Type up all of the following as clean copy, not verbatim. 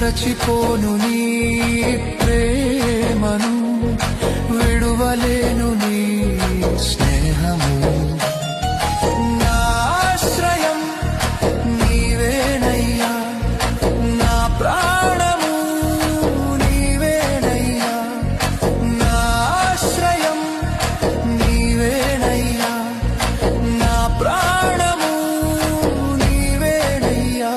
మరచిపోను నీ ప్రేమను, విడువలేను నీ స్నేహము. నా ఆశ్రయం నీవేనయ్యా, నా ప్రాణము నీవేనయ్యా. నా ఆశ్రయం నీవేనయ్యా, నా ప్రాణము నీవేనయ్యా.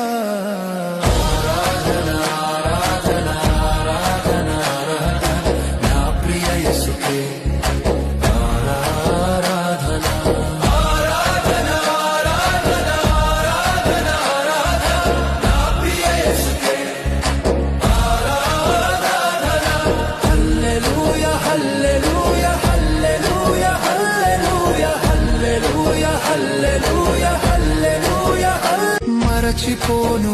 ఆరాధన ఆరాధన ఆరాధన ఆరాధన నా ప్రియ యేసుకే. ఆరాధన ఆరాధన ఆరాధన ఆరాధన ఆరాధన నా ప్రియ యేసుకే. ఆరాధన హల్లెలూయా హల్లెలూయా హల్లెలూయా హల్లెలూయా హల్లెలూయా హల్లెలూయా హల్లెలూయా. మరచిపోను